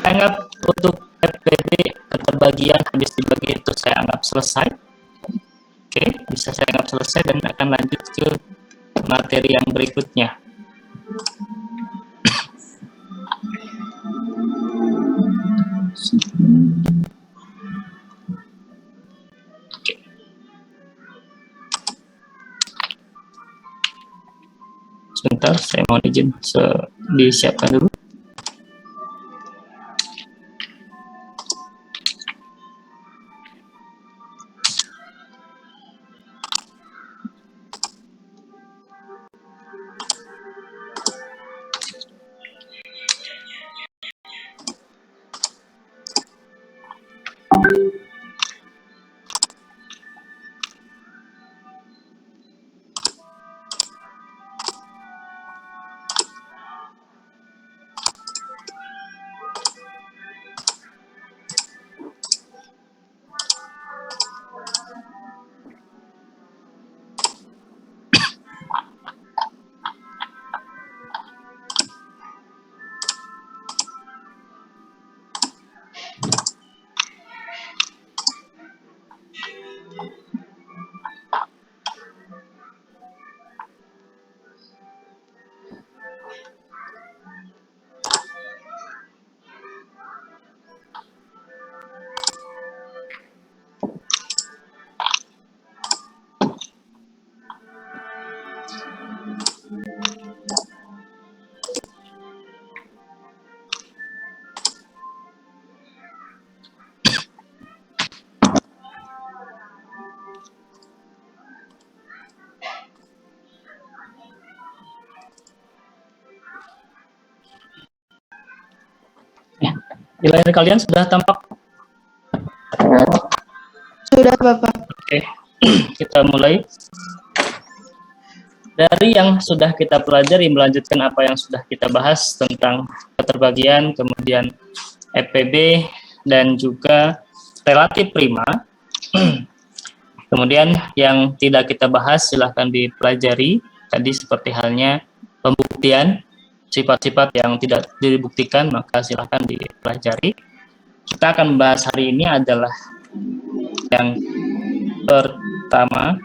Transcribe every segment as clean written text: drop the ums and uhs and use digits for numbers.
anggap untuk FPB keterbagian habis dibagi itu saya anggap selesai. Oke, bisa saya anggap selesai dan akan lanjut ke materi yang berikutnya. Oke. Sebentar, saya mau izin disiapkan dulu. Di layar kalian sudah tampak? Sudah, Bapak. Oke, kita mulai. Dari yang sudah kita pelajari, melanjutkan apa yang sudah kita bahas tentang keterbagian, kemudian FPB, dan juga relatif prima. Kemudian yang tidak kita bahas silahkan dipelajari, tadi seperti halnya pembuktian, sifat-sifat yang tidak dibuktikan, maka silahkan dipelajari. Kita akan membahas hari ini adalah yang pertama,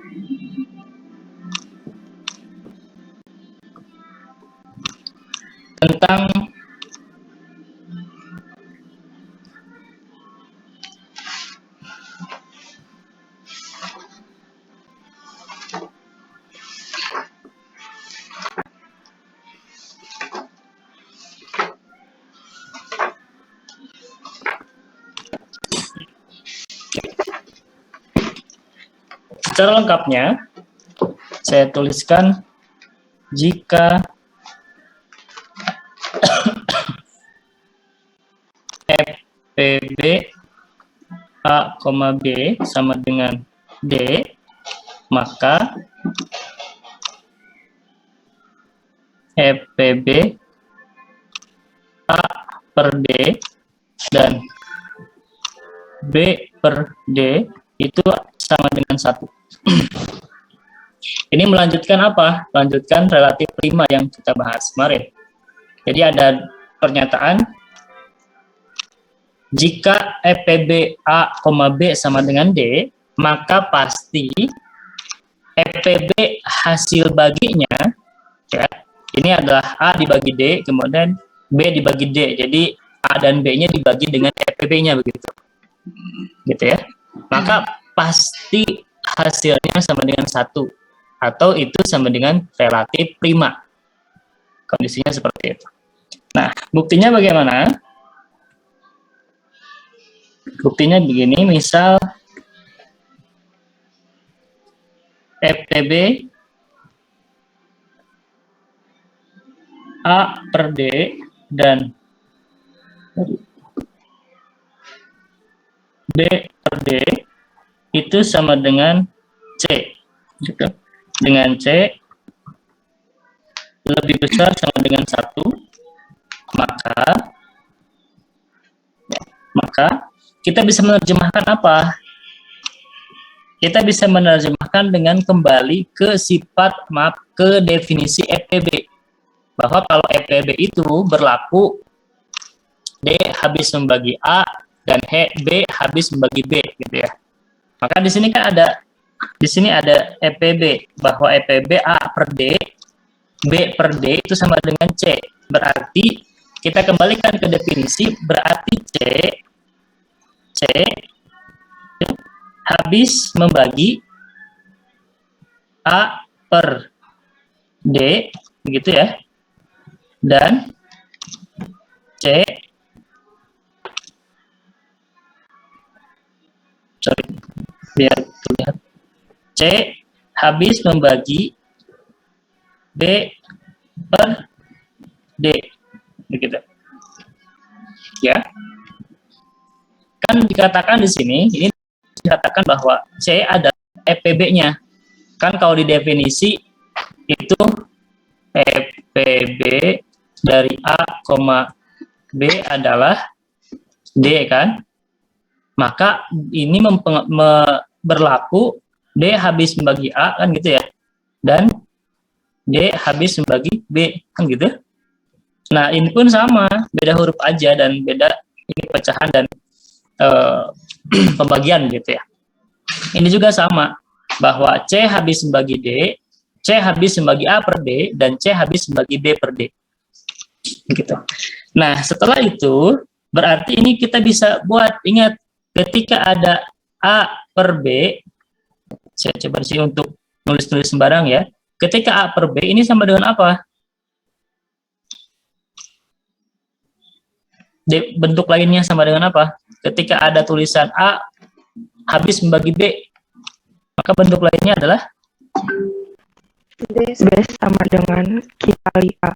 tentang secara lengkapnya, saya tuliskan jika FPB A, B sama dengan D, maka FPB A per D dan B per D itu sama dengan 1. Ini melanjutkan apa? Melanjutkan relatif prima yang kita bahas kemarin. Jadi ada pernyataan jika FPB A, B sama dengan D, maka pasti FPB hasil baginya, ya, ini adalah A dibagi D, kemudian B dibagi D. Jadi A dan B-nya dibagi dengan FPB-nya begitu. Gitu ya. Maka pasti hasilnya sama dengan 1 atau itu sama dengan relatif prima. Kondisinya seperti itu. Nah, buktinya bagaimana? Buktinya begini, misal FPB A per D dan B per D itu sama dengan C, gitu. Dengan C lebih besar sama dengan 1, maka kita bisa menerjemahkan apa? Kita bisa menerjemahkan dengan kembali ke ke definisi FPB. Bahwa kalau FPB itu berlaku D habis membagi A, dan B habis membagi B, gitu ya. Maka di sini kan ada, di sini ada EPB, bahwa EPB A per D, B per D itu sama dengan C. Berarti kita kembalikan ke definisi, berarti C habis membagi A per D, begitu ya. Dan C, sorry, biar terlihat, C habis membagi B per D, begitu ya. Kan dikatakan di sini, ini dikatakan bahwa C adalah EPB-nya. Kan kalau di definisi itu EPB dari A, B adalah D kan. Maka ini berlaku D habis membagi A kan gitu ya. Dan D habis membagi B kan gitu. Nah, ini pun sama, beda huruf aja dan beda ini pecahan dan pembagian gitu ya. Ini juga sama, bahwa C habis membagi D, C habis membagi A per D, dan C habis membagi B per D. Gitu. Nah, setelah itu, berarti ini kita bisa buat, ingat, ketika ada A per B, saya coba sih untuk nulis-nulis sembarang ya, ketika A per B ini sama dengan apa? Bentuk lainnya sama dengan apa? Ketika ada tulisan A habis membagi B, maka bentuk lainnya adalah B sama dengan Q kali A.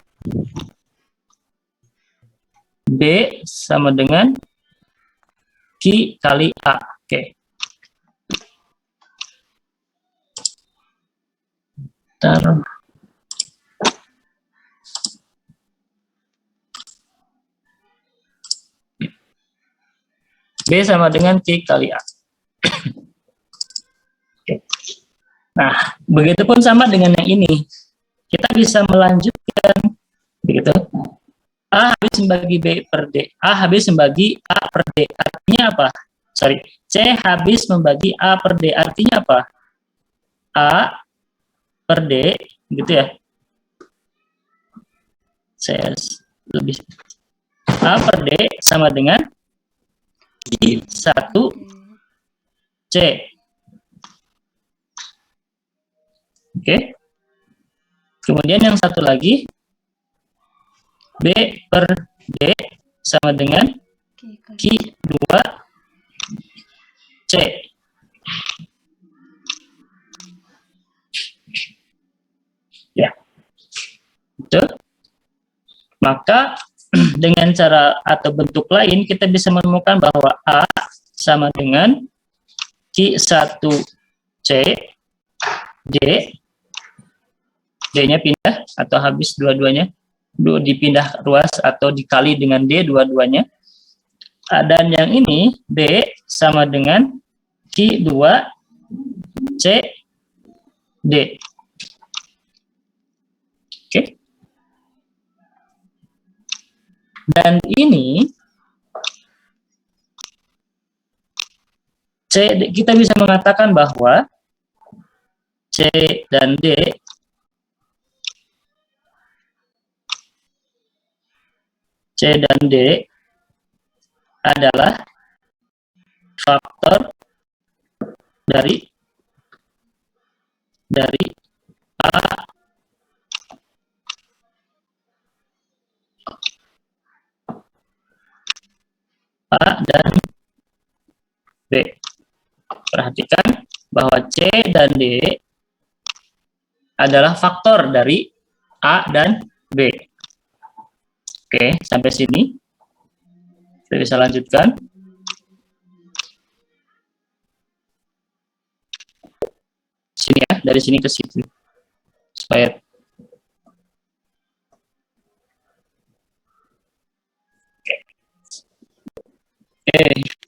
B sama dengan Q kali A. Oke. Taruh. B sama dengan Q kali A. Oke. Nah, begitupun sama dengan yang ini. Kita bisa melanjutkan, begitu. A habis membagi B per D. A habis membagi A per D. Artinya apa? Sorry. C habis membagi A per D. Artinya apa? A per D, gitu ya. Saya lebih. A per D sama dengan I1 C. Oke. Kemudian yang satu lagi, B per D sama dengan Q2 C. Ya. Betul. Maka dengan cara atau bentuk lain kita bisa menemukan bahwa A sama dengan Q1 C D, D-nya pindah atau habis dua-duanya, dipindah ruas atau dikali dengan D dua-duanya. Dan yang ini B sama dengan Q2 C D. Oke. Dan ini C, kita bisa mengatakan bahwa C dan D adalah faktor dari A dan B. Perhatikan bahwa C dan D adalah faktor dari A dan B. Oke, sampai sini. Kita bisa lanjutkan. Sini ya, dari sini ke situ. Supaya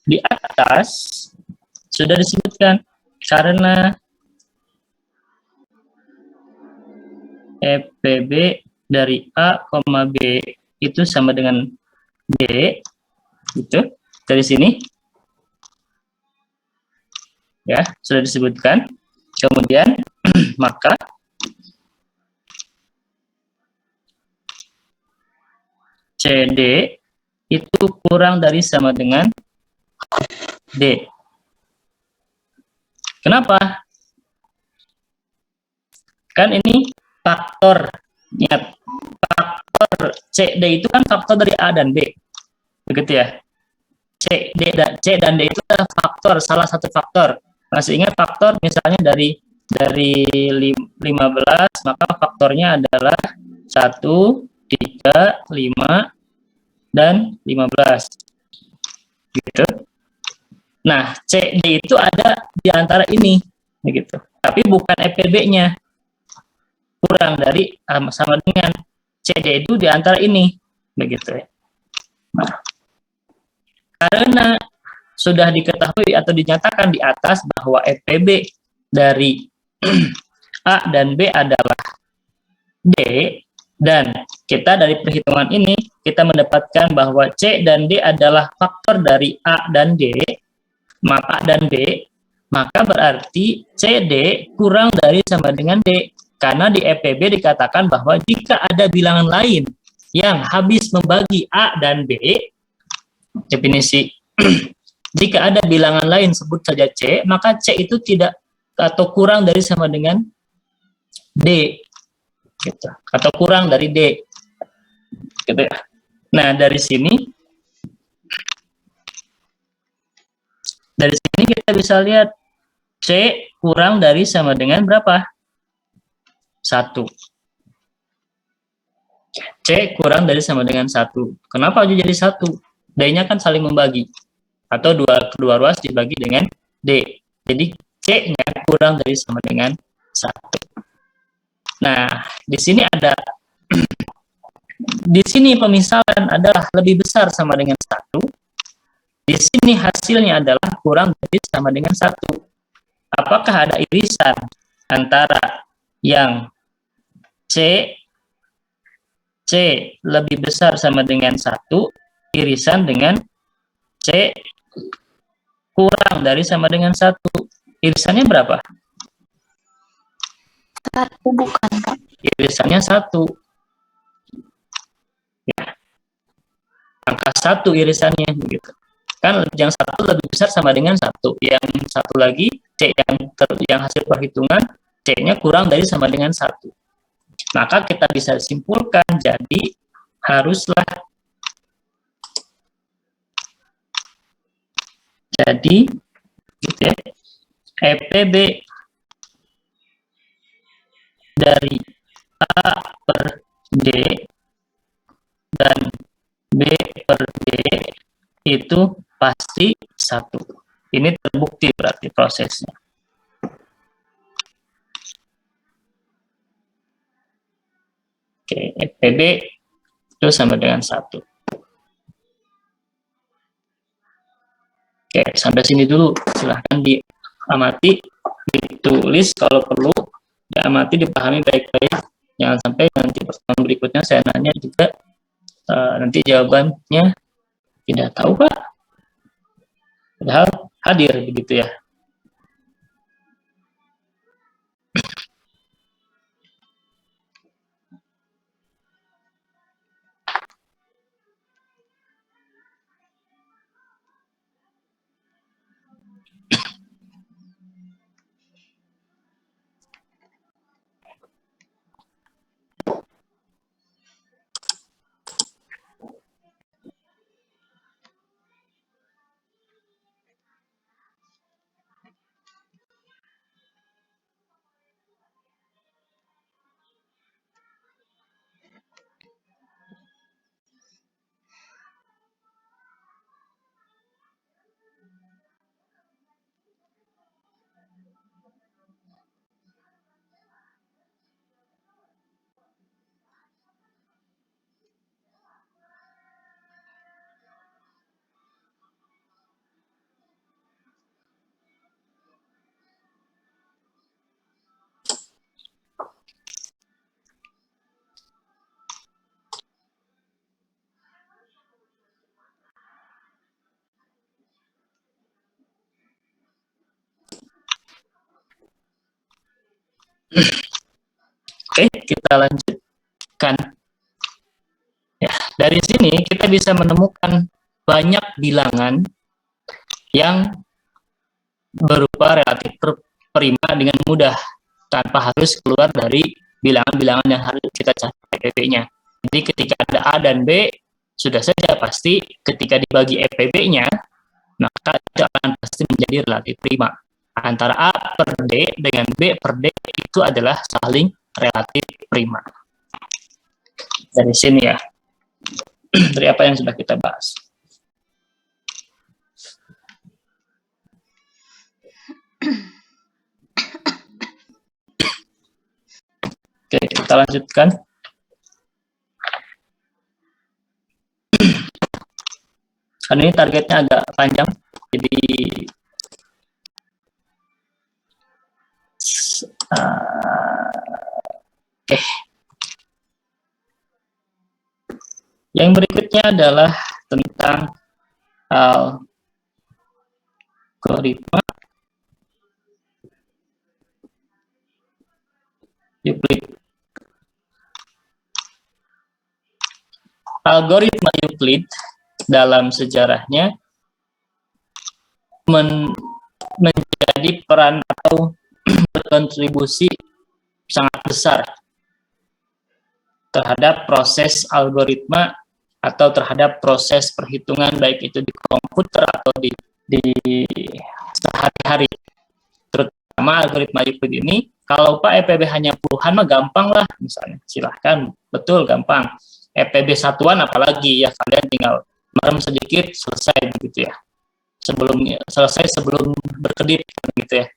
di atas sudah disebutkan karena EPB dari A, B itu sama dengan D, gitu. Dari sini ya sudah disebutkan. Kemudian maka CD itu kurang dari sama dengan D. Kenapa? Kan ini faktor, ingat, faktor CD itu kan faktor dari A dan B, begitu ya. C dan D itu adalah faktor, salah satu faktor. Masih ingat faktor misalnya dari 15, maka faktornya adalah 1, 3, 5, dan 15. Gitu. Nah, CD itu ada di antara ini, begitu. Tapi bukan EPB-nya. Kurang dari sama dengan CD itu di antara ini, begitu ya. Nah, karena sudah diketahui atau dinyatakan di atas bahwa EPB dari A dan B adalah D, dan kita dari perhitungan ini kita mendapatkan bahwa C dan D adalah faktor dari A dan D, maka dan B, maka berarti CD kurang dari sama dengan D. Karena di EPB dikatakan bahwa jika ada bilangan lain yang habis membagi A dan B, definisi jika ada bilangan lain sebut saja C, maka C itu tidak atau kurang dari sama dengan D, gitu. Atau kurang dari D, gitu ya. Nah, dari sini kita bisa lihat C kurang dari sama dengan berapa? 1. C kurang dari sama dengan 1. Kenapa jadi 1? D-nya kan saling membagi. Atau kedua ruas dibagi dengan D. Jadi C-nya kurang dari sama dengan 1. Nah, di sini ada di sini pemisalan adalah lebih besar sama dengan 1. Di sini hasilnya adalah kurang dari sama dengan 1. Apakah ada irisan antara yang C lebih besar sama dengan 1, irisan dengan C kurang dari sama dengan 1. Irisannya berapa? 1 bukan, Kak? Irisannya 1. Ya. Angka 1 irisannya begitu. Kan yang 1 lebih besar sama dengan 1. Yang satu lagi C yang hasil perhitungan C-nya kurang dari sama dengan 1. Maka kita bisa simpulkan jadi haruslah gitu ya, EPB dari A per D dan B per D itu pasti 1. Ini terbukti berarti prosesnya. Oke, EPB itu sama dengan 1. Oke, sampai sini dulu. Silahkan diamati, ditulis kalau perlu, diamati, dipahami baik-baik. Jangan sampai nanti pertemuan berikutnya saya nanya juga, nanti jawabannya tidak tahu, Pak. Padahal hadir, begitu ya. Oke, kita lanjutkan. Ya, dari sini kita bisa menemukan banyak bilangan yang berupa relatif prima dengan mudah tanpa harus keluar dari bilangan-bilangan yang harus kita cari EPB-nya. Jadi ketika ada A dan B, sudah saja pasti ketika dibagi EPB-nya, maka itu akan pasti menjadi relatif prima. Antara A per D dengan B per D itu adalah saling relatif prima. Dari sini ya, dari apa yang sudah kita bahas. Oke, kita lanjutkan. Karena ini targetnya agak panjang, jadi oke. Yang berikutnya adalah tentang algoritma Euclid. Algoritma Euclid dalam sejarahnya menjadi peran atau berkontribusi sangat besar terhadap proses algoritma atau terhadap proses perhitungan baik itu di komputer atau di sehari-hari. Terutama algoritma Euclid ini, kalau Pak EPB hanya puluhan mah gampang lah, misalnya silahkan, betul gampang. EPB satuan apalagi ya kalian tinggal merem sedikit selesai begitu ya. Sebelum berkedip gitu ya.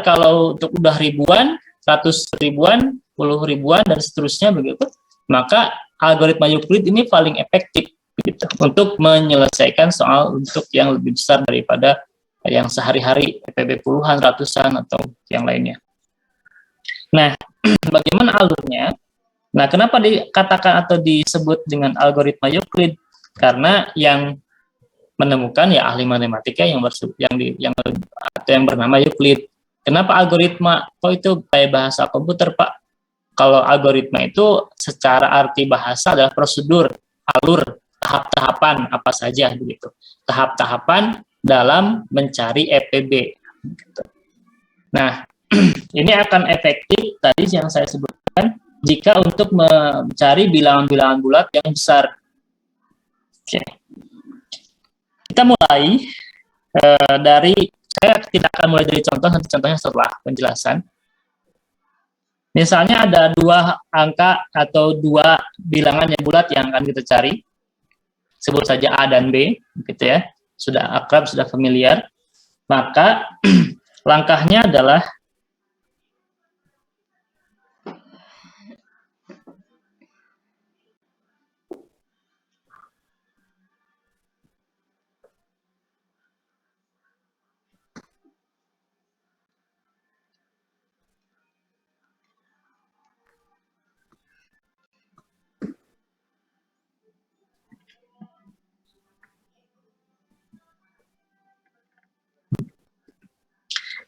Kalau untuk udah ribuan, 100 ribuan, 10 ribuan dan seterusnya begitu, maka algoritma Euclid ini paling efektif gitu, untuk menyelesaikan soal untuk yang lebih besar daripada yang sehari-hari EPB puluhan, ratusan atau yang lainnya. Nah, bagaimana alurnya? Nah, kenapa dikatakan atau disebut dengan algoritma Euclid? Karena yang menemukan ya ahli matematika yang bernama Euclid. Kenapa algoritma? Kok itu kayak bahasa komputer, Pak? Kalau algoritma itu secara arti bahasa adalah prosedur, alur, tahap-tahapan apa saja begitu. Tahap-tahapan dalam mencari EPB. Gitu. Nah, ini akan efektif tadi yang saya sebutkan jika untuk mencari bilangan-bilangan bulat yang besar. Oke. Kita mulai saya tidak akan mulai dari contohnya setelah penjelasan. Misalnya ada dua angka atau dua bilangan yang bulat yang akan kita cari. Sebut saja A dan B, gitu ya. Sudah akrab, sudah familiar. Maka langkahnya adalah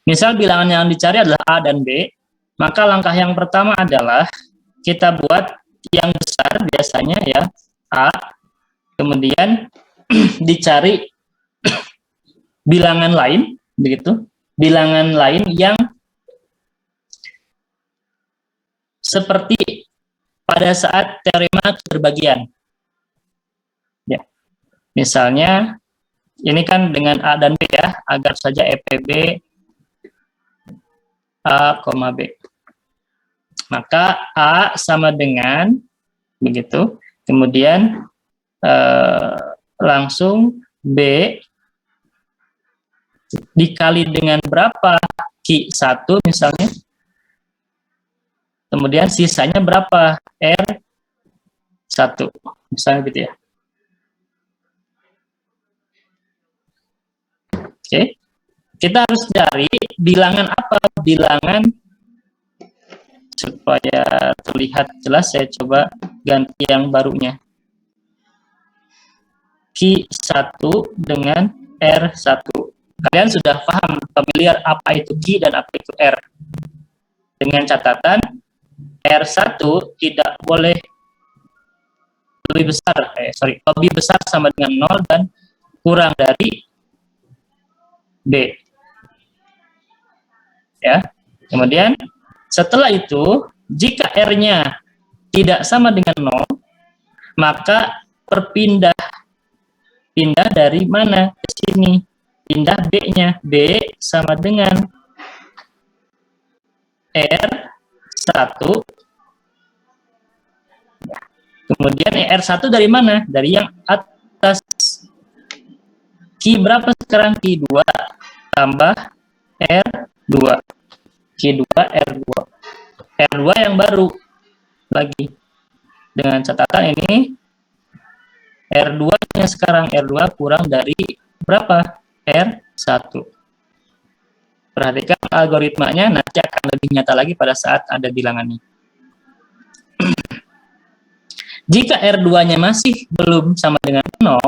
misal bilangan yang dicari adalah A dan B, maka langkah yang pertama adalah kita buat yang besar biasanya ya, A, kemudian dicari bilangan lain, begitu, bilangan lain yang seperti pada saat teorema keterbagian. Ya. Misalnya, ini kan dengan A dan B ya, agar saja EPB A, B. Maka A sama dengan, begitu, kemudian langsung B dikali dengan berapa? Q1 misalnya. Kemudian sisanya berapa? R1. Misalnya gitu ya. Oke. Kita harus cari bilangan apa? Bilangan supaya terlihat jelas, saya coba ganti yang barunya. Q1 dengan R1. Kalian sudah paham, familiar apa itu Q dan apa itu R. dengan catatan R1 tidak boleh lebih besar sama dengan 0 dan kurang dari B. Ya. Kemudian setelah itu jika R-nya tidak sama dengan 0, maka pindah dari mana ke sini? Pindah B-nya. B sama dengan R1. Kemudian R1 dari mana? Dari yang atas. Q berapa sekarang? Q2 tambah R2. Q2 R2. R2 yang baru lagi. Dengan catatan ini R2-nya sekarang R2 kurang dari berapa? R1. Perhatikan algoritmanya nanti akan lebih nyata lagi pada saat ada bilangannya. Jika R2-nya masih belum sama dengan 0,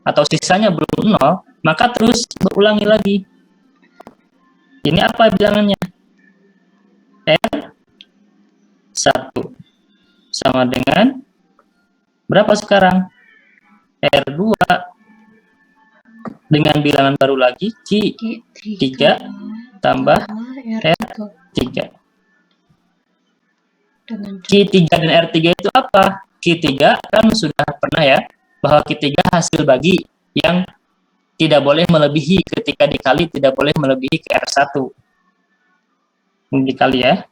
atau sisanya belum 0, maka terus berulangi lagi. Ini apa bilangannya? R1 sama dengan berapa sekarang? R2 dengan bilangan baru lagi, Q3 tambah R3. Q3 dan R3 itu apa? Q3 kan sudah pernah ya, bahwa Q3 hasil bagi yang tidak boleh melebihi ketika dikali, tidak boleh melebihi ke R1. Dikali ya.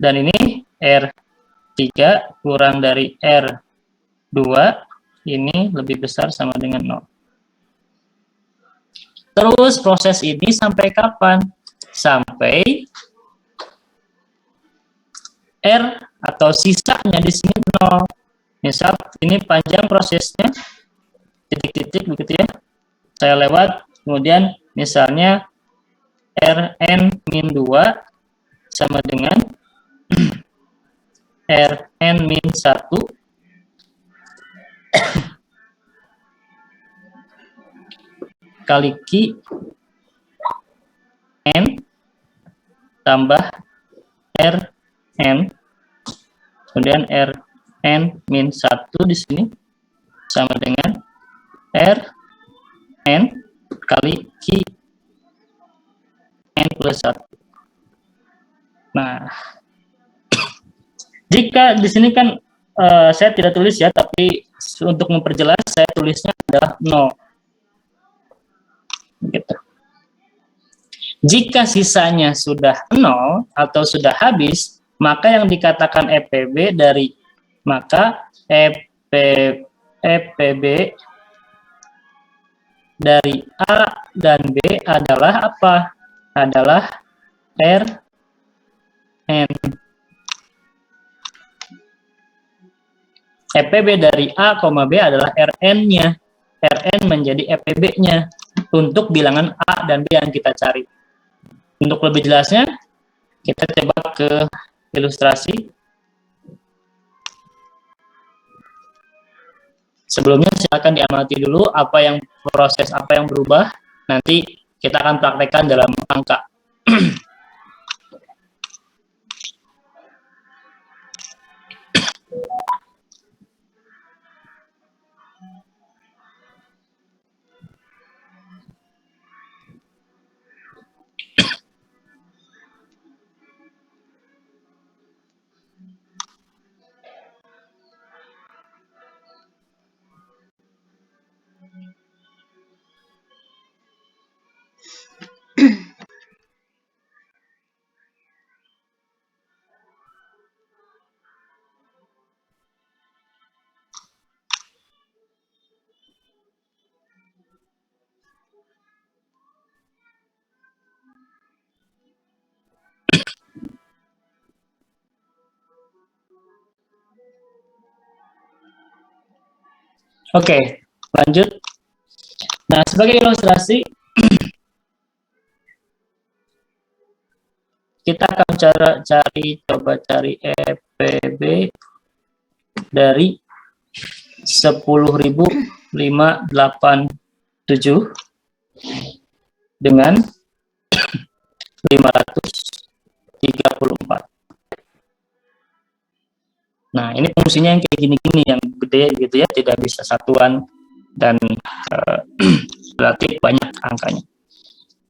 Dan ini R3 kurang dari R2, ini lebih besar sama dengan 0. Terus proses ini sampai kapan? Sampai R atau sisanya di sini 0. Misal ini panjang prosesnya, titik-titik begitu ya. Saya lewat, kemudian misalnya Rn-2 sama dengan Rn-1 kali Q N tambah Rn, kemudian Rn-1 di sini sama dengan Rn kali Q N plus 1. Nah, jika di sini kan saya tidak tulis ya, tapi untuk memperjelas saya tulisnya adalah 0. Gitu. Jika sisanya sudah 0 atau sudah habis, maka yang dikatakan EPB dari EPB dari A dan B adalah apa? Adalah Rn. EPB dari A, B adalah Rn-nya. Rn menjadi EPB-nya untuk bilangan A dan B yang kita cari. Untuk lebih jelasnya, kita coba ke ilustrasi. Sebelumnya silakan diamati dulu proses apa yang berubah. Nanti kita akan praktekkan dalam angka. Oke, lanjut. Nah, sebagai ilustrasi, kita akan coba cari EPB dari 10.587 dengan 535 Nah, ini fungsinya yang kayak gini-gini, yang gede gitu ya, tidak bisa satuan dan relatif banyak angkanya.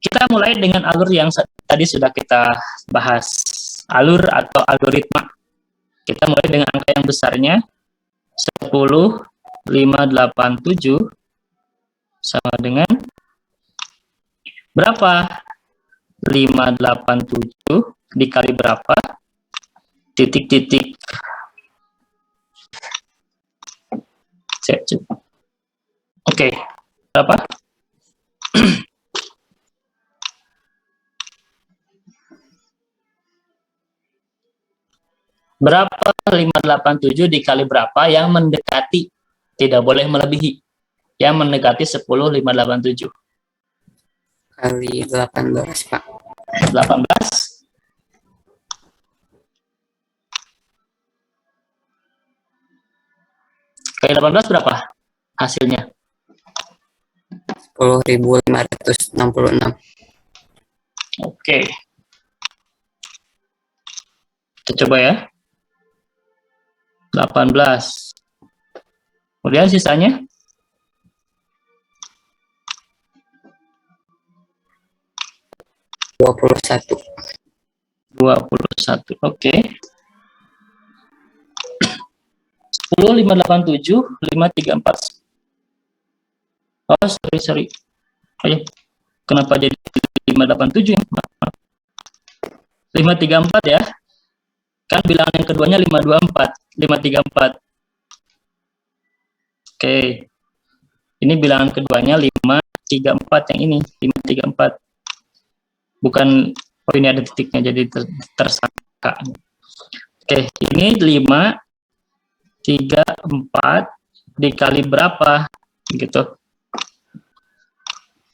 Kita mulai dengan alur yang tadi sudah kita bahas, alur atau algoritma. Kita mulai dengan angka yang besarnya, 10, 5, 8, 7, sama dengan berapa? 5, 8, 7 dikali berapa? Titik-titik. Oke, berapa? Berapa 587 dikali berapa yang mendekati, tidak boleh melebihi, yang mendekati 10 587 kali 18, Pak. 18 kali 18 berapa hasilnya? 10.566. Oke, kita coba ya. 18. Kemudian sisanya? 21. 21. Oke. 10, 587, 534. Oh, sorry. Ayo. Kenapa jadi 587 ya? 534 ya. Kan bilangan yang keduanya 524, 534. Oke. Ini bilangan keduanya 534 yang ini, 534. Bukan, oh ini ada titiknya jadi tersangka. Oke, ini 5 3 4 dikali berapa gitu.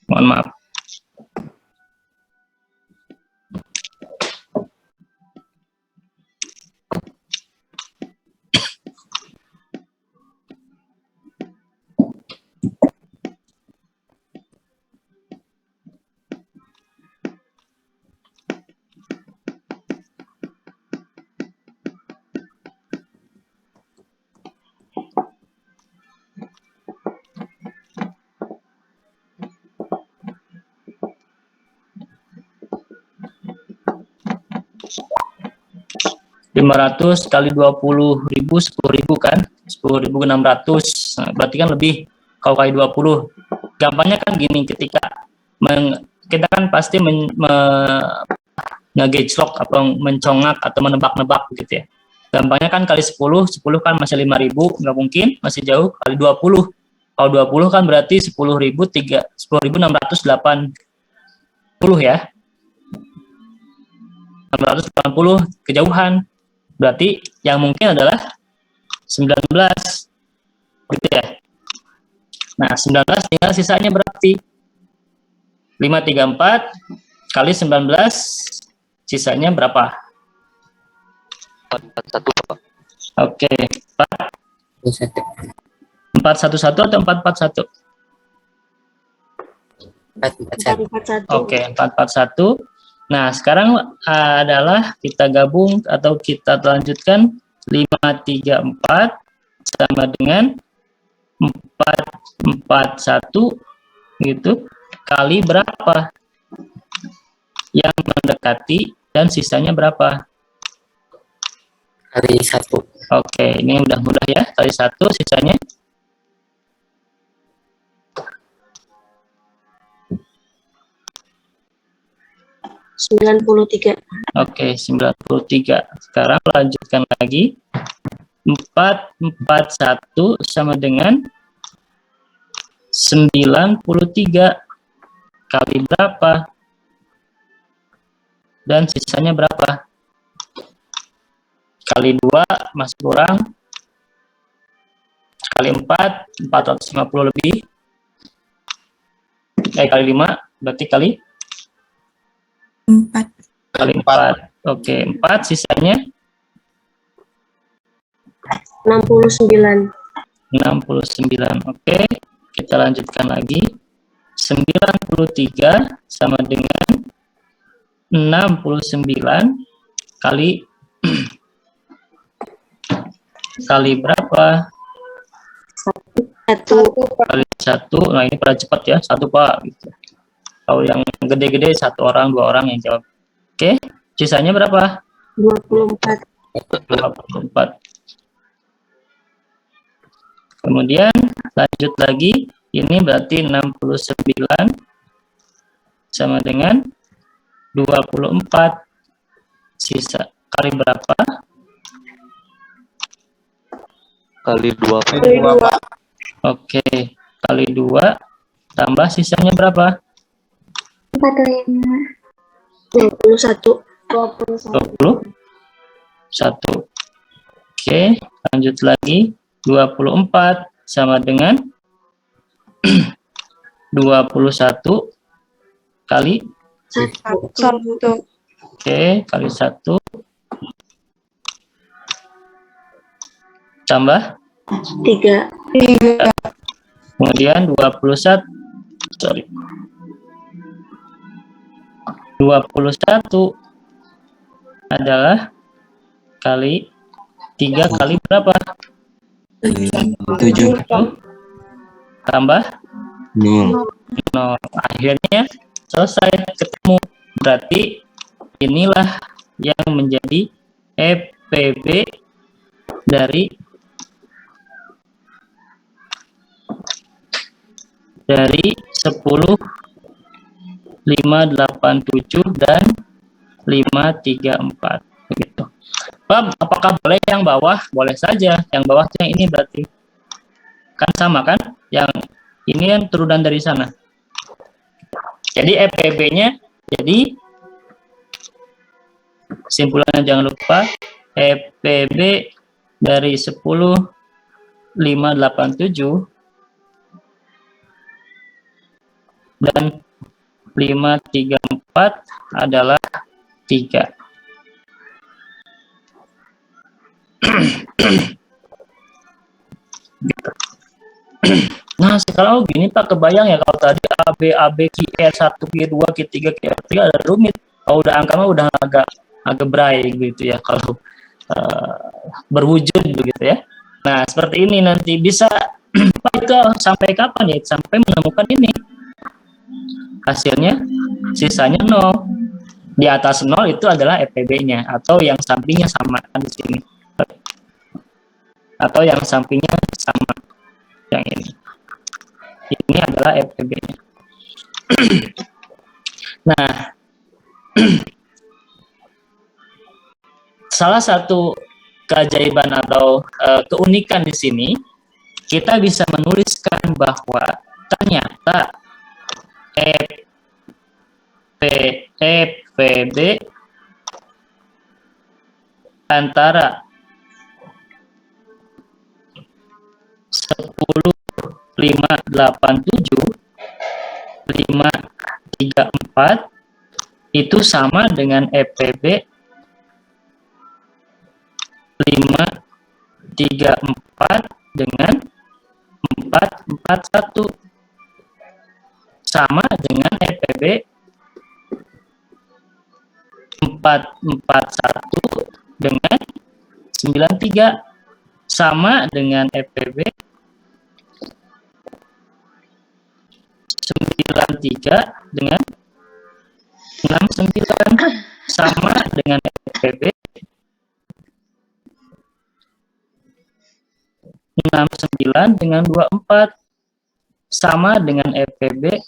Mohon maaf. Ratus kali 20.000, 10.000 kan, 10.600. Nah, berarti kan lebih kalau kali 20. Gampangnya kan gini, ketika kita kan pasti nge-gauge-lock atau mencongak atau menebak-nebak gitu ya. Gampangnya kan kali 10 kan masih 5.000, nggak mungkin, masih jauh. Kali 20. Kalau 20 kan berarti 10.680 ya. 680 kejauhan. Berarti yang mungkin adalah 19. Gitu ya. Nah, 19 tinggal sisanya berarti 534 kali 19, sisanya berapa? 441, Pak. Oke, 411 atau 441? 441. Oke, 441. Nah, sekarang adalah kita gabung atau kita lanjutkan 534 sama dengan 441 gitu kali berapa yang mendekati dan sisanya berapa? Kali 1. Oke, ini udah mudah ya. Kali 1 sisanya 93. Oke, 93. Sekarang lanjutkan lagi. 441 sama dengan 93 kali berapa? Dan sisanya berapa? Kali 2 masih kurang. Kali 4, 450 lebih. Kali 5, berarti kali 4. Kali 4. Oke, 4 sisanya 69. 69. Oke, kita lanjutkan lagi. 93 sama dengan 69 kali kali berapa? 1. Kali 1. Nah, ini pada cepat ya. 1, Pak. Gitu. Kalau yang gede-gede 1 orang, 2 orang yang jawab. Oke, sisanya berapa? 24. 24. Kemudian lanjut lagi. Ini berarti 69 sama dengan 24. Sisa kali berapa? Kali 2, Pak. Kali 2. Oke, kali 2 tambah sisanya berapa? 21. 21. Oke, lanjut lagi. 24 sama dengan 21 kali 1. Oke, kali 1 tambah 3. kemudian 21 adalah kali 3 kali berapa? 7. Tambah 0. 0. Akhirnya selesai, ketemu. Berarti inilah yang menjadi EPB dari 10, 587 dan 534 begitu. Pak, apakah boleh yang bawah? Boleh saja. Yang bawah yang ini berarti kan sama kan? Yang ini yang turunan dari sana. Jadi EPB-nya, jadi kesimpulannya jangan lupa EPB dari 10, 587 dan 534 adalah 3. Gitu. Nah, sekarang gini Pak, kebayang ya kalau tadi AB, Q1, Q2, Q3, Q3 ada rumit. Kalau udah angka mah udah agak berai gitu ya kalau berwujud begitu ya. Nah, seperti ini nanti bisa Pak, itu sampai kapan ya? Sampai menemukan ini. Hasilnya sisanya 0. Di atas 0 itu adalah EPB-nya atau yang sampingnya sama kan di sini. Atau yang sampingnya sama yang ini. Ini adalah EPB-nya. Nah, salah satu keajaiban atau keunikan di sini, kita bisa menuliskan bahwa ternyata EPB antara 10, 587, 534 itu sama dengan EPB 534 dengan 441 sama dengan EPB 441 dengan 93 sama dengan EPB 93 dengan 69 sama dengan EPB 69 dengan 24 sama dengan EPB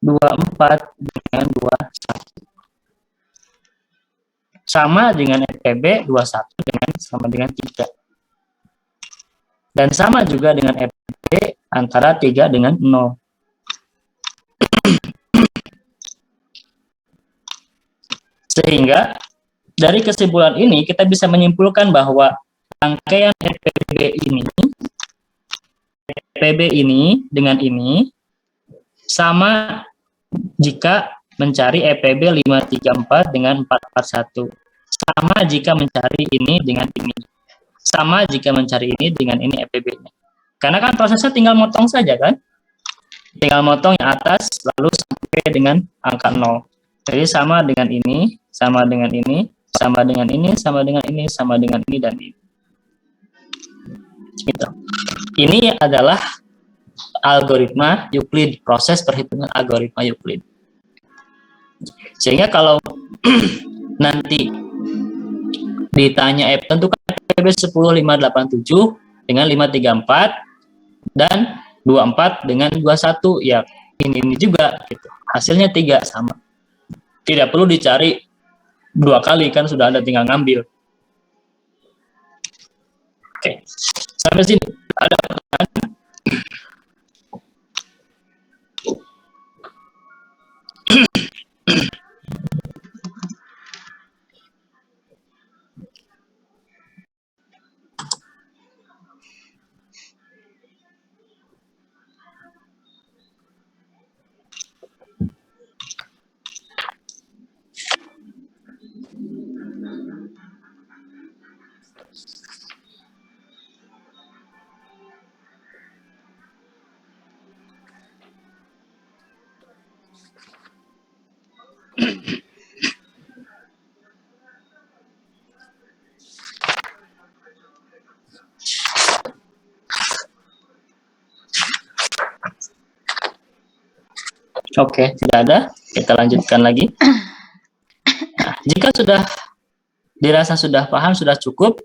24 dengan 21 sama dengan EPB 21 dengan sama dengan 3 dan sama juga dengan EPB antara 3 dengan 0. Sehingga dari kesimpulan ini kita bisa menyimpulkan bahwa rangkaian EPB ini dengan ini sama jika mencari EPB 534 dengan 441. Sama jika mencari ini dengan ini. Sama jika mencari ini dengan ini EPB-nya. Karena kan prosesnya tinggal motong saja kan? Tinggal motong yang atas lalu sampai dengan angka 0. Jadi sama dengan ini, sama dengan ini, sama dengan ini, sama dengan ini, sama dengan ini, dan ini. Gitu. Ini adalah algoritma Euclid, proses perhitungan algoritma Euclid. Sehingga kalau nanti ditanya tentukan EPB 10587 dengan 534 dan 24 dengan 21, ya ini juga gitu. Hasilnya 3 sama. Tidak perlu dicari 2 kali, kan sudah Anda tinggal ngambil. Oke. Sampai sini ada pertanyaan? Oke, tidak ada. Kita lanjutkan lagi. Nah, jika sudah dirasa sudah paham, sudah cukup,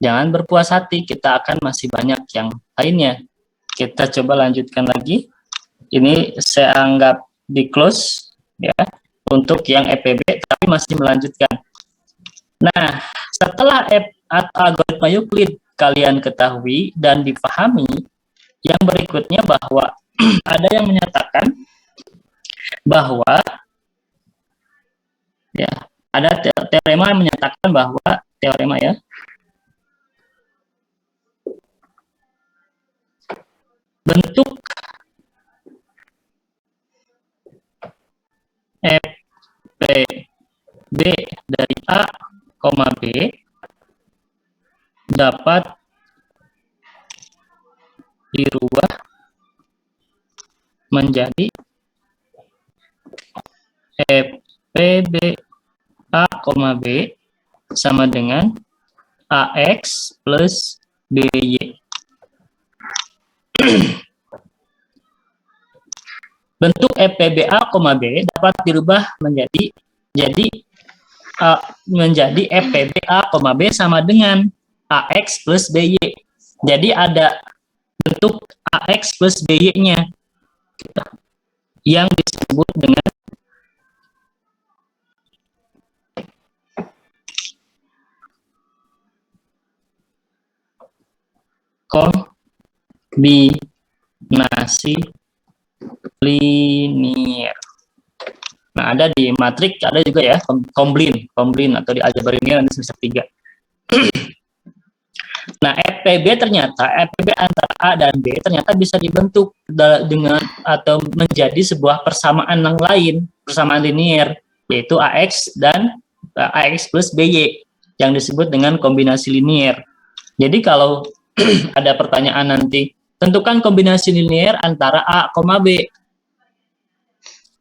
jangan berpuas hati. Kita akan masih banyak yang lainnya. Kita coba lanjutkan lagi. Ini saya anggap di close ya untuk yang EPB, tapi masih melanjutkan. Nah, setelah algoritma Euclid kalian ketahui dan dipahami, yang berikutnya bahwa ada yang menyatakan bahwa ya ada teorema yang menyatakan bahwa teorema ya bentuk FPB dari A, B dapat dirubah menjadi FPB A, B sama dengan AX plus BY. Bentuk FPB A, B dapat dirubah menjadi FPB A, B sama dengan AX plus BY. Jadi ada bentuk AX plus BY-nya yang disebut dengan kombinasi linier. Nah, ada di matrik, ada juga ya komblin atau di aljabar linier nanti semester 3. Nah, FPB antara A dan B ternyata bisa dibentuk dengan atau menjadi sebuah persamaan yang lain, persamaan linier, yaitu AX dan AX plus BY yang disebut dengan kombinasi linier. Jadi kalau ada pertanyaan nanti, tentukan kombinasi linier antara A, B.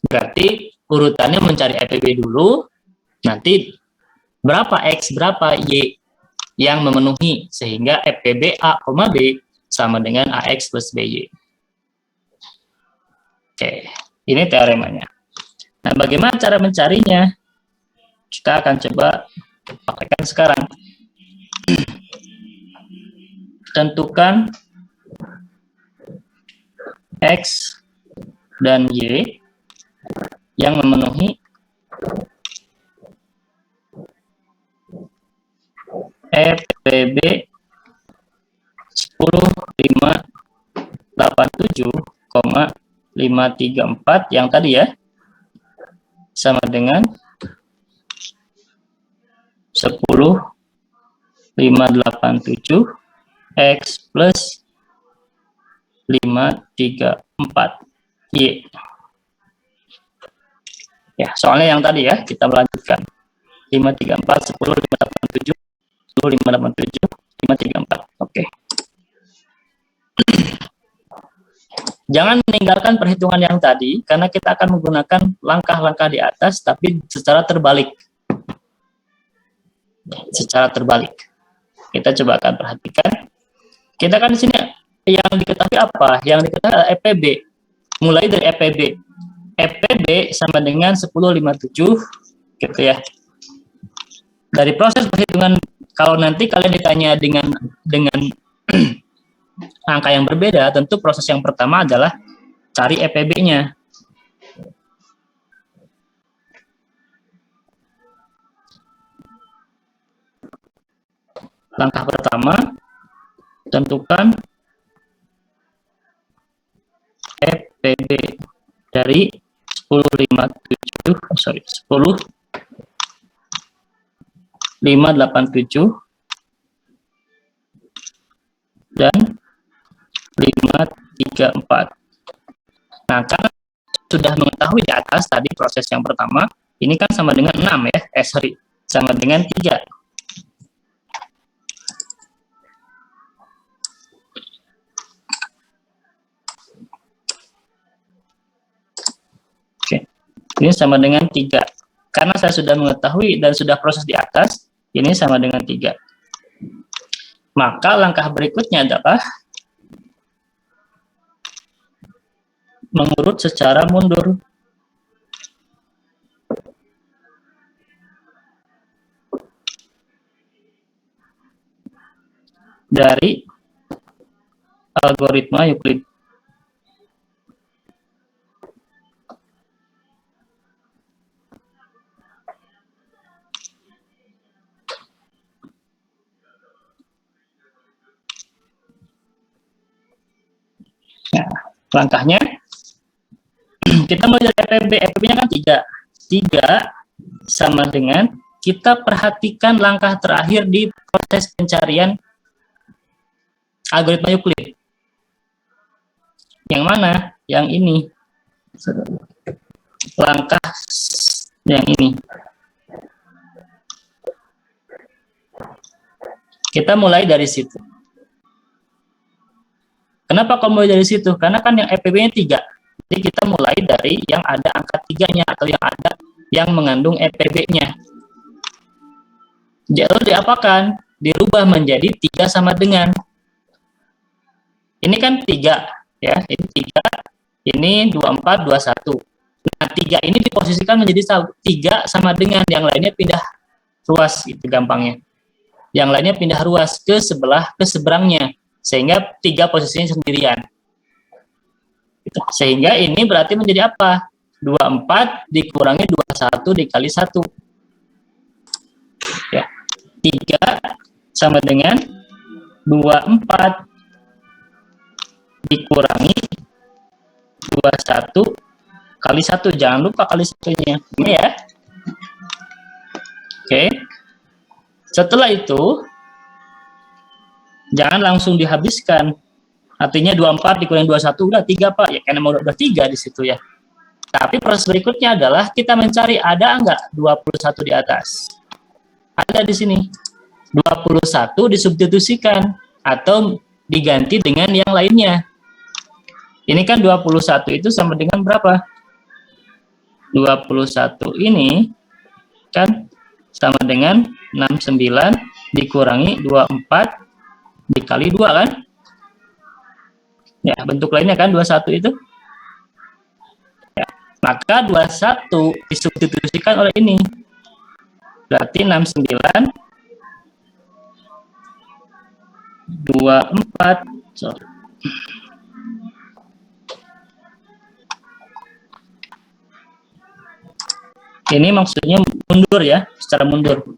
Berarti urutannya mencari FPB dulu, nanti berapa X, berapa Y yang memenuhi, sehingga FPB A, B sama dengan AX plus BY. Oke, ini teoremanya. Nah, bagaimana cara mencarinya? Kita akan coba pakaikan sekarang. Tentukan X dan Y yang memenuhi FPB 10587,534 yang tadi ya, sama dengan 10587 X plus 534 Y. Ya, soalnya yang tadi ya, kita melanjutkan 534, 10, 587, 10, 587, 534. Oke. Jangan meninggalkan perhitungan yang tadi, karena kita akan menggunakan langkah-langkah di atas, tapi secara terbalik. secara terbalik. Kita coba akan perhatikan. Kita kan di sini yang diketahui apa? Yang diketahui adalah EPB. Mulai dari EPB. EPB sama dengan 1057 gitu ya. Dari proses perhitungan, kalau nanti kalian ditanya dengan angka yang berbeda, tentu proses yang pertama adalah cari EPB-nya. Langkah pertama, tentukan EPB dari 10.587 dan 534. Nah, karena sudah mengetahui di atas tadi proses yang pertama, ini kan sama dengan 6 ya, sama dengan 3. Oke, ini sama dengan 3. Karena saya sudah mengetahui dan sudah proses di atas, ini sama dengan 3. Maka langkah berikutnya adalah mengurut secara mundur. Dari algoritma Euclid. Nah, langkahnya kita mulai dari EPB. EPB-nya kan 3. 3 sama dengan kita perhatikan langkah terakhir di proses pencarian algoritma Euclid. Yang mana? Yang ini. Langkah yang ini. Kita mulai dari situ. Kenapa kok mulai dari situ? Karena kan yang EPB-nya 3. Jadi kita mulai dari yang ada angka 3-nya atau yang ada yang mengandung EPB-nya. Lalu diapakan? Dirubah menjadi 3 sama dengan. Ini kan 3 ya, ini 3, ini 24, 21. Nah, 3 ini diposisikan menjadi 3 sama dengan, yang lainnya pindah ruas, itu gampangnya. Yang lainnya pindah ruas ke seberangnya, sehingga 3 posisinya sendirian. Sehingga ini berarti menjadi apa? 24 dikurangi 21 dikali 1. Ya. 3 sama dengan 24 dikurangi 21 kali 1. Jangan lupa kali 1-nya. Ini ya. Oke. Setelah itu, jangan langsung dihabiskan. Artinya 24 dikurangi 21 udah 3 Pak. Ya karena udah 3 di situ ya. Tapi proses berikutnya adalah kita mencari ada enggak 21 di atas. Ada di sini. 21 disubstitusikan atau diganti dengan yang lainnya. Ini kan 21 itu sama dengan berapa? 21 ini kan sama dengan 69 dikurangi 24 dikali 2 kan? Ya, bentuk lainnya kan 21 itu. Ya, maka 21 disubstitusikan oleh ini. Berarti 69 24 ini maksudnya mundur ya, secara mundur.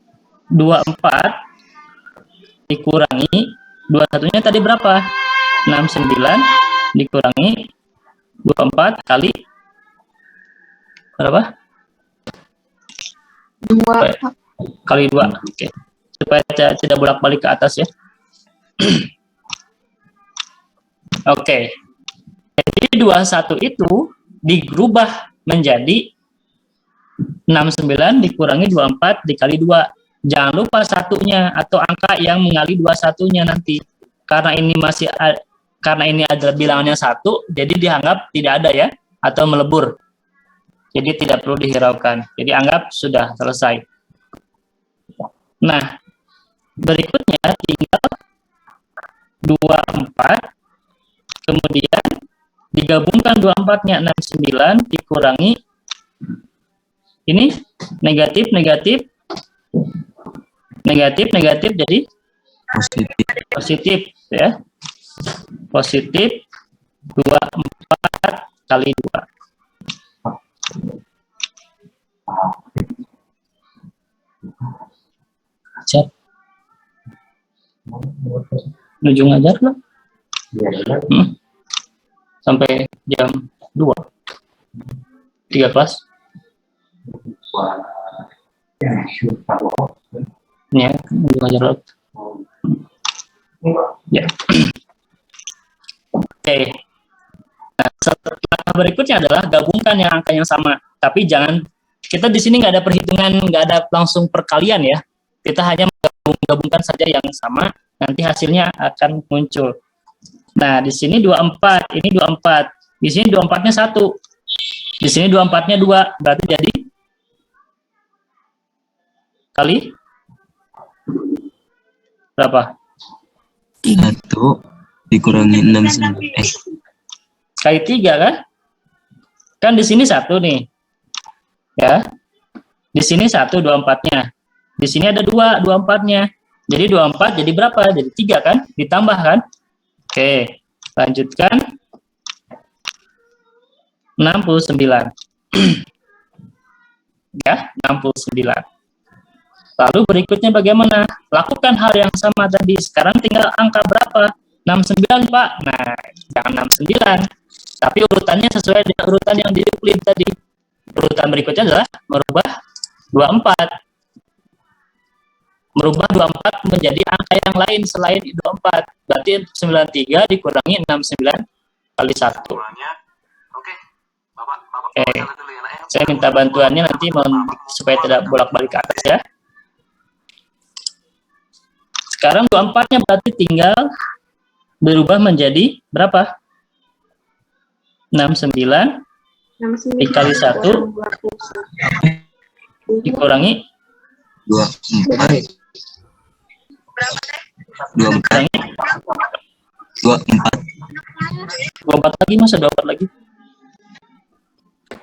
24 dikurangi 21-nya tadi berapa? 69 dikurangi 24 kali berapa? 2. Kali 2. Oke. Supaya tidak bolak-balik ke atas ya. Oke. Jadi 21 itu dirubah menjadi 69 dikurangi 24 dikali 2. Jangan lupa satunya atau angka yang mengali 21-nya nanti. Karena ini adalah bilangannya 1, jadi dianggap tidak ada ya, atau melebur. Jadi tidak perlu dihiraukan. Jadi anggap sudah selesai. Nah, berikutnya tinggal 24, kemudian digabungkan 24-nya 69 dikurangi ini negatif jadi positif ya. Positif 24 kali 2. Cek. Menuju ngajar loh. Sampai jam 2. 3 kelas. Ya, menuju ngajar loh. Ya. Oke. Nah, setelah berikutnya adalah gabungkan yang angka yang sama. Tapi jangan, kita di sini nggak ada perhitungan, nggak ada langsung perkalian ya. Kita hanya menggabungkan saja yang sama, nanti hasilnya akan muncul. Nah, di sini 24, ini 24. Di sini 24-nya 1. Di sini 24-nya 2, berarti jadi kali berapa? 1 dikurangi 69. Kali 3 kan? Kan di sini 1 nih. Ya. Di sini 1 24-nya. Di sini ada 2 24-nya. Jadi 24 jadi berapa? Jadi 3 kan? Ditambah kan? Oke, lanjutkan. 69. Ya, 69. Lalu berikutnya bagaimana? Lakukan hal yang sama tadi. Sekarang tinggal angka berapa? 69, Pak. Nah, jangan 69. Tapi urutannya sesuai dengan urutan yang di Euclid tadi. Urutan berikutnya adalah merubah 24. Merubah 24 menjadi angka yang lain selain 24. Berarti 93 dikurangi 69 kali 1. Oke. Saya minta bantuannya nanti supaya tidak bolak-balik ke atas ya. Sekarang 24-nya berarti tinggal berubah menjadi berapa? 69 dikali 1 dikurangi 24 lagi, masa 24 lagi?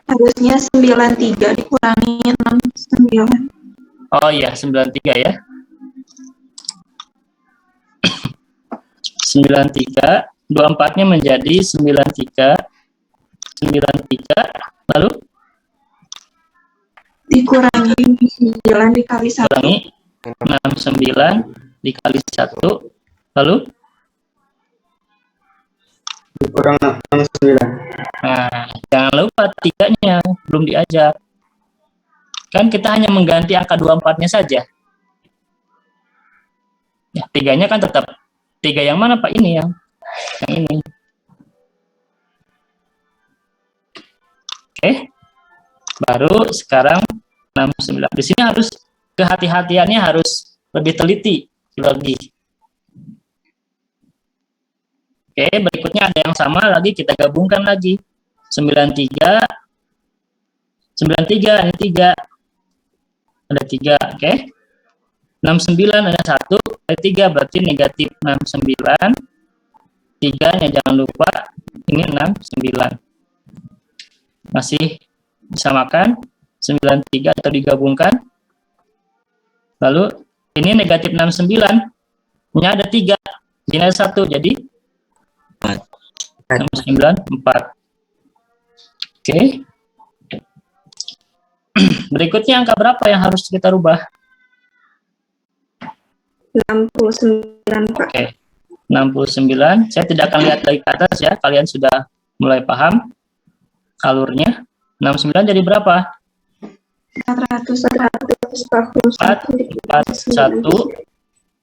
Harusnya 93 dikurangi 69. Oh iya, 93 ya. 93, 24-nya menjadi 93, lalu Dikurangi 9 dikali 1. kurangi 69 dikali 1, lalu dikurang 69. nah, jangan lupa 3-nya belum diajar. Kan kita hanya mengganti angka 24-nya saja. Ya, 3-nya kan tetap 3 yang mana Pak? Ini yang ini. Oke. Baru sekarang 69. Di sini harus kehati-hatiannya harus lebih teliti lagi. Oke, berikutnya ada yang sama lagi, kita gabungkan lagi. 93 ini 3. Ada 3, oke. 69 ada 1, ada 3, berarti negatif 69. 3-nya jangan lupa, ini 69. Masih disamakan, 93 atau digabungkan. Lalu, ini negatif 69. Ini ada 3, ini ada 1, jadi 69, 4. Oke. Berikutnya angka berapa yang harus kita rubah? 69, Pak. Oke, 69. Saya tidak akan lihat lagi ke atas ya. Kalian sudah mulai paham alurnya. 69 jadi berapa? 441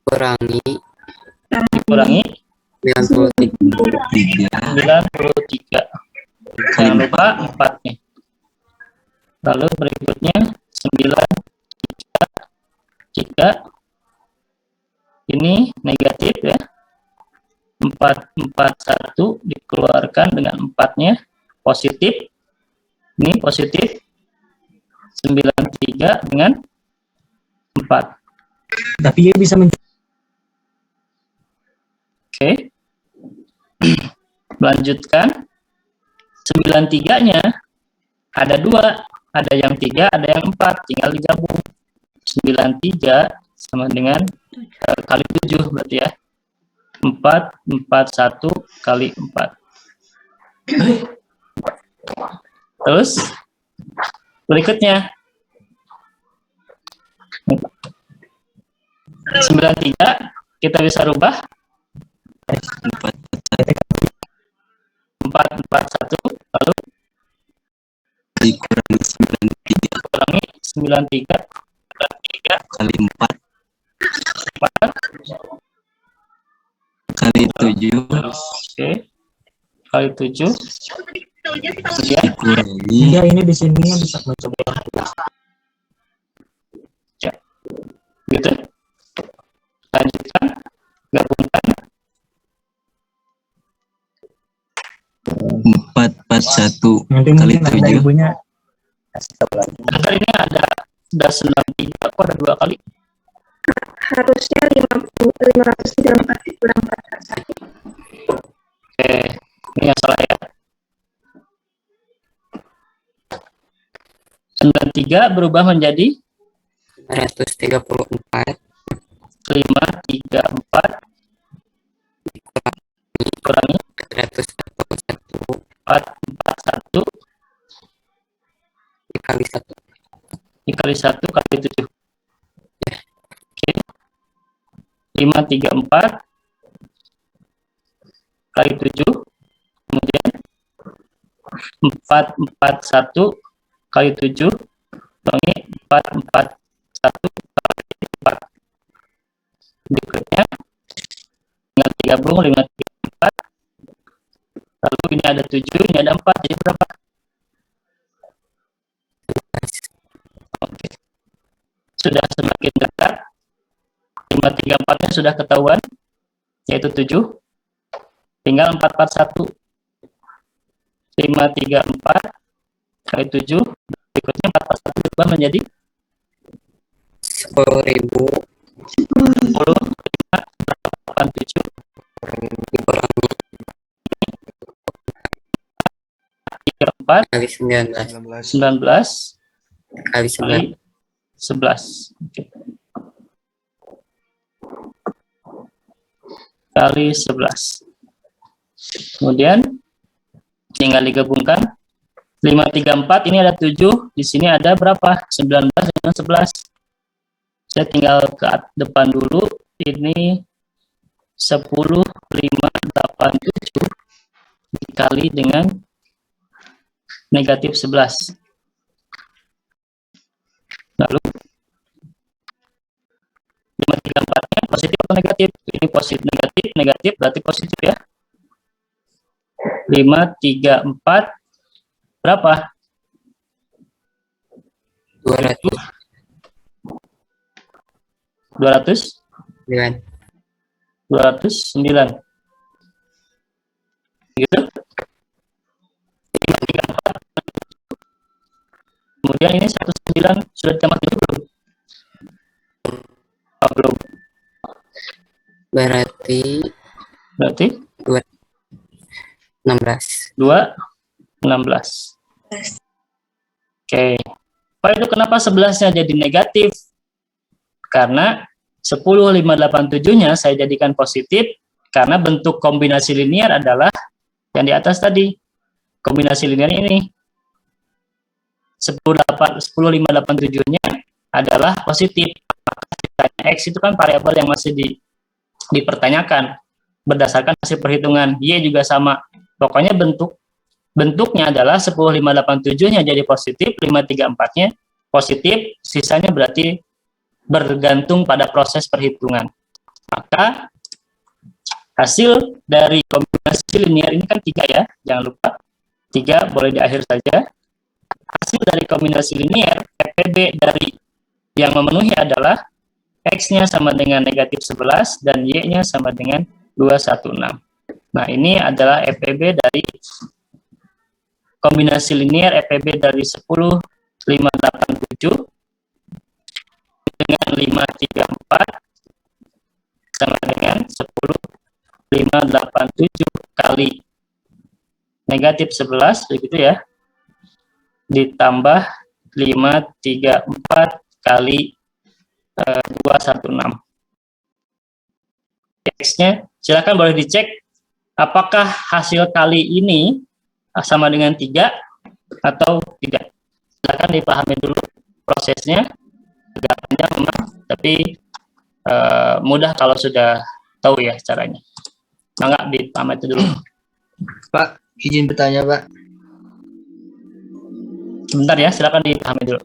Kurangi Dikurangi 93 93. Jangan lupa 4-nya. Lalu berikutnya 93. Ini negatif ya. 441 dikeluarkan dengan 4-nya positif. Ini positif 93 dengan 4. Tapi dia bisa Oke. Melanjutkan. 93-nya ada 2, ada yang 3, ada yang 4, tinggal digabung. 93 sama dengan kali 7 berarti ya. 441 kali 4. Terus berikutnya 93 kita bisa rubah 441 lalu Dikurangi 93 kurangi 93 kali 4 4. kali 7 Oke. Kali 7. Kemudian dikurangi ya ini di sini bisa mencoba. gitu. Lanjutkan. Gabungkan 441 Nanti kali mungkin ada 7 ibunya kasih tahu lagi. kali ini ada 93 kok ada 2 kali. Harusnya 594 dikurang 441. Oke, ini yang salah ya. 93 berubah menjadi 134 534 dikurangi 141 441 dikali 1 dikali 1 kali 7. Oke. 534 kali 7 kemudian 441 kali 7 kurangi 441 kali 4. Berikutnya tinggal digabung 534 lalu ini ada 7 ini ada 4 jadi berapa? Oke. Sudah semakin dekat. 534 nya sudah ketahuan yaitu 7, tinggal 441 534 kali 7 berikutnya 441 berubah menjadi 10.000 87 dikurangi 34 kali 19 19 kali 11 kali 11. Oke. Kali 11. Kemudian tinggal digabungkan 534 ini ada 7, di sini ada berapa? 19 dengan 11. Saya tinggal ke depan dulu, ini 10 5 8 7 dikali dengan negatif 11. Lalu 534 nya positif atau negatif? Ini positif, negatif, negatif berarti positif ya. 534 berapa? 200 200 209 gitu. 534 kemudian ini 19 sudah ditambah 7 belum? Oh, belum. berarti Berarti 16 16. Oke. Pak itu kenapa 11-nya jadi negatif? Karena 10,587-nya saya jadikan positif karena bentuk kombinasi linear adalah yang di atas tadi. Kombinasi linear ini 10,587-nya adalah positif. Maka X itu kan variabel yang masih dipertanyakan berdasarkan hasil perhitungan. Y juga sama. Pokoknya bentuknya adalah 10,587-nya jadi positif, 534-nya positif, sisanya berarti bergantung pada proses perhitungan. Maka hasil dari kombinasi linear ini kan 3 ya, jangan lupa 3 boleh di akhir saja. Hasil dari kombinasi linear FPB dari yang memenuhi adalah X-nya sama dengan negatif 11 dan Y-nya sama dengan 216. Nah ini adalah FPB dari kombinasi linear FPB dari 10,587 dengan 534 587 kali negatif 11 begitu ya, ditambah 534 kali 216. X-nya silakan boleh dicek apakah hasil kali ini sama dengan 3 atau tidak. Silakan dipahami dulu prosesnya, agak panjang memang, tapi mudah kalau sudah tahu ya caranya. Enggak dipahami itu dulu. Pak, izin bertanya, Pak. Sebentar ya, silakan dipahami dulu.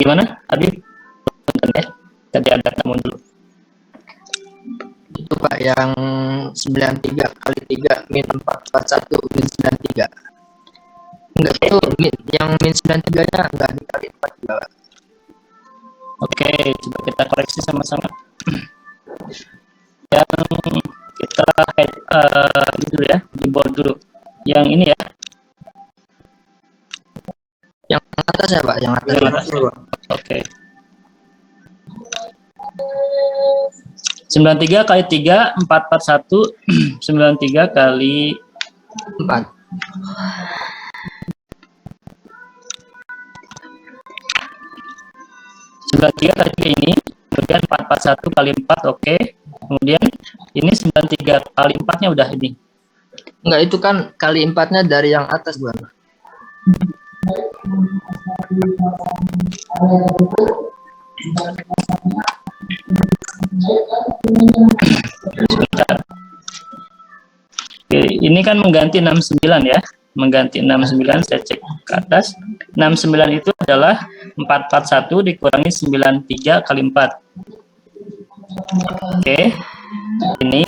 Gimana, Habib? Tadi ada tamu dulu. Itu Pak yang 93 kali 3 min 441 min 93. Enggak, itu yang min 93-nya enggak dikali 4 juga, Pak. Oke, coba kita koreksi sama-sama. Yang kita itu ya, di bold dulu. Yang ini ya. Yang atas ya, Pak, yang atas. Yang atas. Oke. 93 kali 3 441 93 kali 4. 93 kali 3 ini, kemudian 441 kali 4, oke. Kemudian ini 93 kali 4-nya udah ini. Enggak, itu kan kali 4-nya dari yang atas, Bang. Sebentar. Oke, ini kan mengganti 69 ya. Mengganti 69, saya cek ke atas. 69 itu adalah 441 dikurangi 93 kali 4. Oke. Ini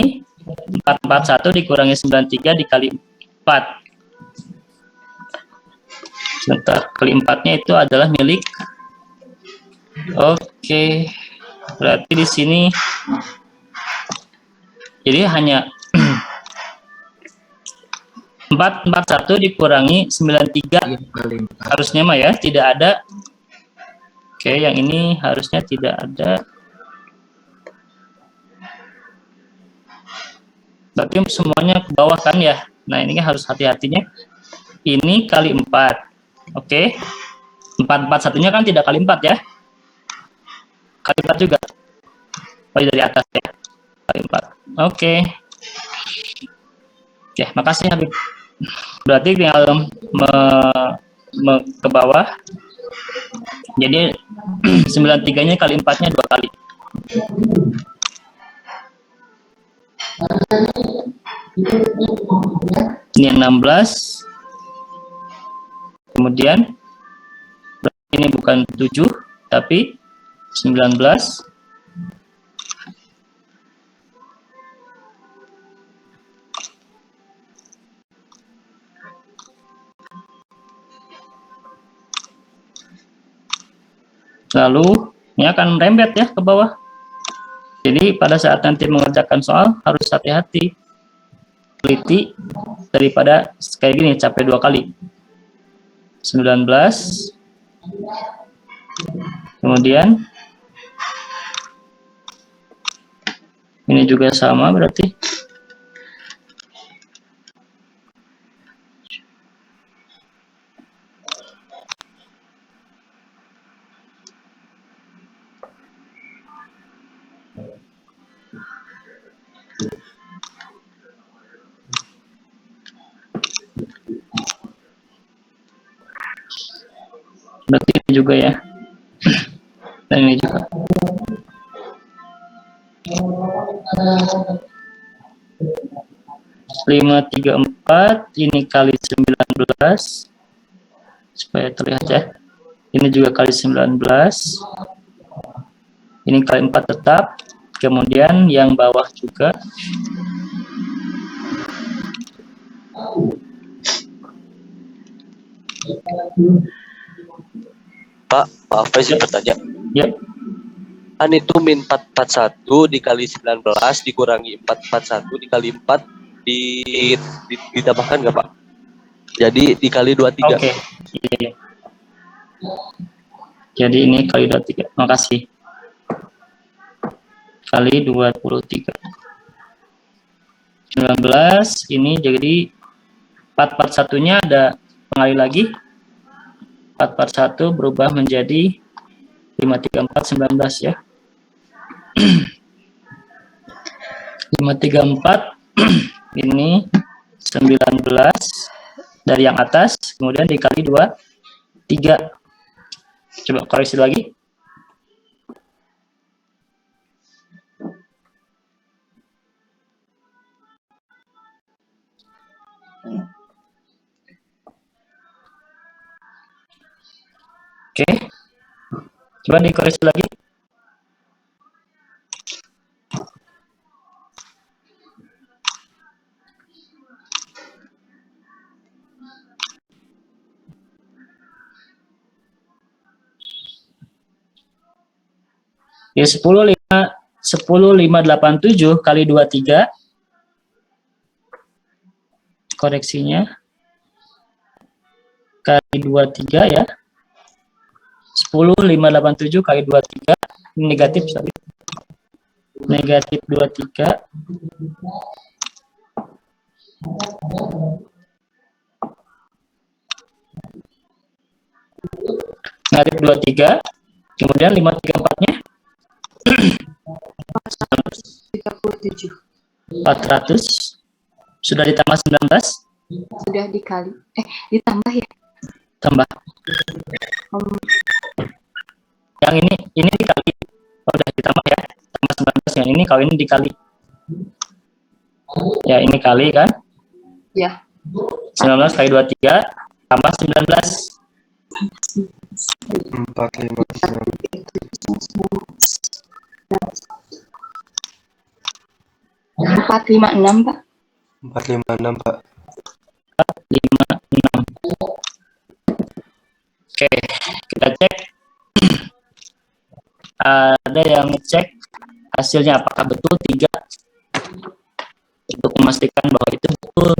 441 dikurangi 93 dikali 4. Sebentar, kali 4-nya itu adalah milik. Oke. Berarti di sini jadi hanya 441 dikurangi 93 harusnya mah ya, tidak ada. Oke, yang ini harusnya tidak ada. Berarti semuanya ke bawah kan ya. Nah, ini kan harus hati-hatinya. Ini kali 4. Oke. 441-nya kan tidak kali 4 ya. Kali 4 juga. Oh, dari atas ya. Kali 4. Oke. Oke, makasih Habib. Berarti tinggal ke bawah. Jadi 93-nya kali 4-nya 2 kali. Ini 16. Kemudian ini bukan 7 tapi 19. Lalu ini akan merembet ya ke bawah. Jadi pada saat nanti mengerjakan soal harus hati-hati, teliti, daripada kayak gini capek 2 kali. 19. Kemudian ini juga sama berarti. Berarti ini juga ya. Dan ini juga. Lima, 3, 4. Ini kali 19. Supaya terlihat ya. Ini juga kali 19. Ini kali 4 tetap. Kemudian yang bawah juga. Pak, maaf saya bertanya. Ya. Kan itu min 441 dikali 19 dikurangi 441 dikali 4 ditambahkan nggak Pak? Jadi dikali 23. Oke. Iya. Jadi ini kali 23. Makasih. Kali 23. 19 ini jadi 441-nya ada pengali lagi. 441 berubah menjadi 534 19 ya. 534 ini 19 dari yang atas, kemudian dikali 23. Coba koreksi lagi. Oke. Coba dikoreksi lagi. Ya 10,587 kali 23. Koreksinya kali 23 ya. 10,587 kali 23 ini negatif, sorry. Negatif 23. Negatif 23. Kemudian 534-nya 37. 400 sudah ditambah 19. Sudah dikali. Ditambah ya. Tambah. Yang ini dikali. Udah ditambah ya. Tambah 19 yang ini, kalau ini dikali. Ya, ini kali kan? Ya. 19 kali 23 tambah 19. 456 Pak. 456 Pak. 56. Oke, kita cek. Ada yang ngecek hasilnya apakah betul 3 untuk memastikan bahwa itu betul.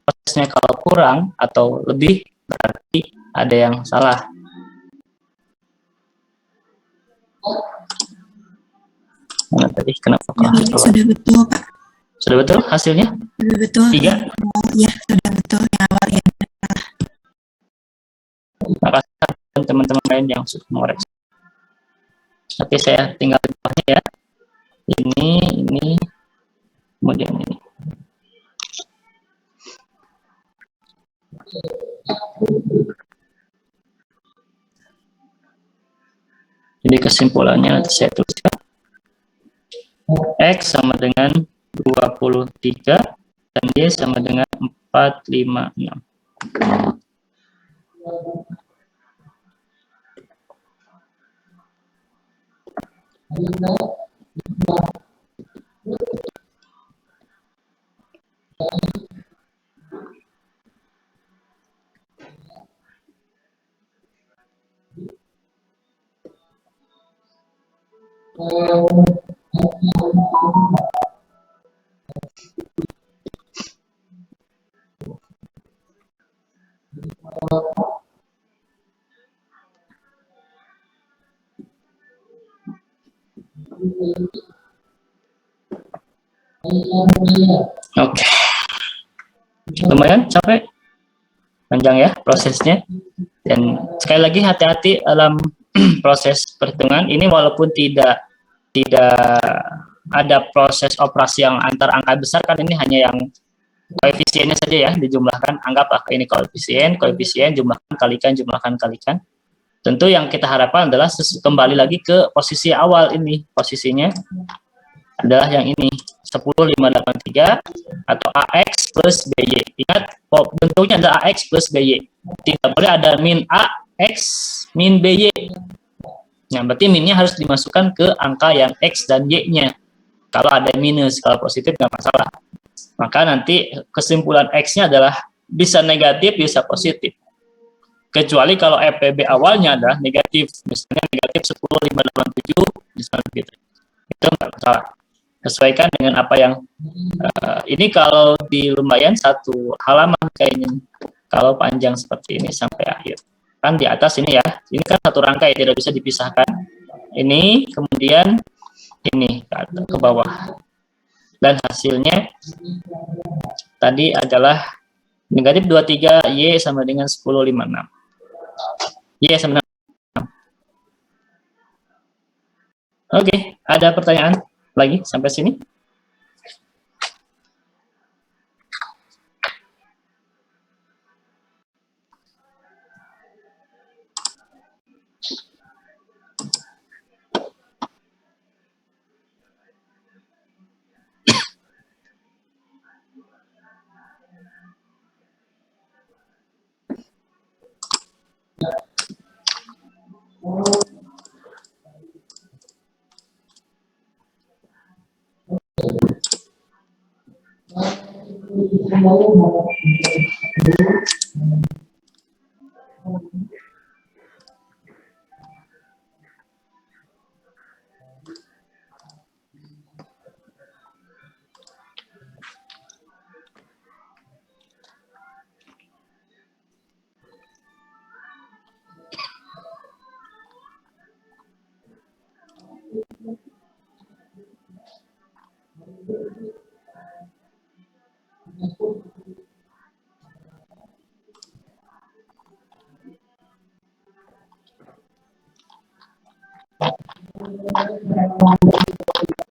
Prosesnya kalau kurang atau lebih berarti ada yang salah. Mana tadi kenapa? Sudah betul Pak. Sudah betul hasilnya? Sudah betul. 3. Ya, sudah betul. Yang awal ya. Makasih teman-teman lain yang sudah mengoreksi. Oke, saya tinggal di bawahnya ya. Ini, kemudian ini. Jadi kesimpulannya nanti saya tuliskan. X sama dengan 23 dan Y sama dengan 456. Oke. Lumayan capek. Panjang ya prosesnya. Dan sekali lagi hati-hati dalam proses perhitungan ini, walaupun tidak ada proses operasi yang antar angka besar, kan ini hanya yang koefisiennya saja ya dijumlahkan. Anggaplah ini koefisien, jumlahkan, kalikan. Tentu yang kita harapkan adalah kembali lagi ke posisi awal ini. Posisinya adalah yang ini, 10,583 atau AX plus BY. Ingat, bentuknya adalah AX plus BY. Tidak boleh ada min AX, min BY. Nah, berarti minnya harus dimasukkan ke angka yang X dan Y-nya. Kalau ada minus, kalau positif nggak masalah. Maka nanti kesimpulan X-nya adalah bisa negatif, bisa positif. Kecuali kalau FPB awalnya adalah negatif, misalnya negatif 10,587, misalnya gitu. Itu nggak masalah. Sesuaikan dengan apa yang ini. Kalau di lumayan 1 halaman kayaknya, kalau panjang seperti ini sampai akhir. Kan di atas ini ya, ini kan 1 rangkai, tidak bisa dipisahkan. Ini, kemudian ini ke bawah. Dan hasilnya tadi adalah negatif 23, Y sama dengan 10,56. Y sama dengan 6. Oke, ada pertanyaan lagi sampai sini?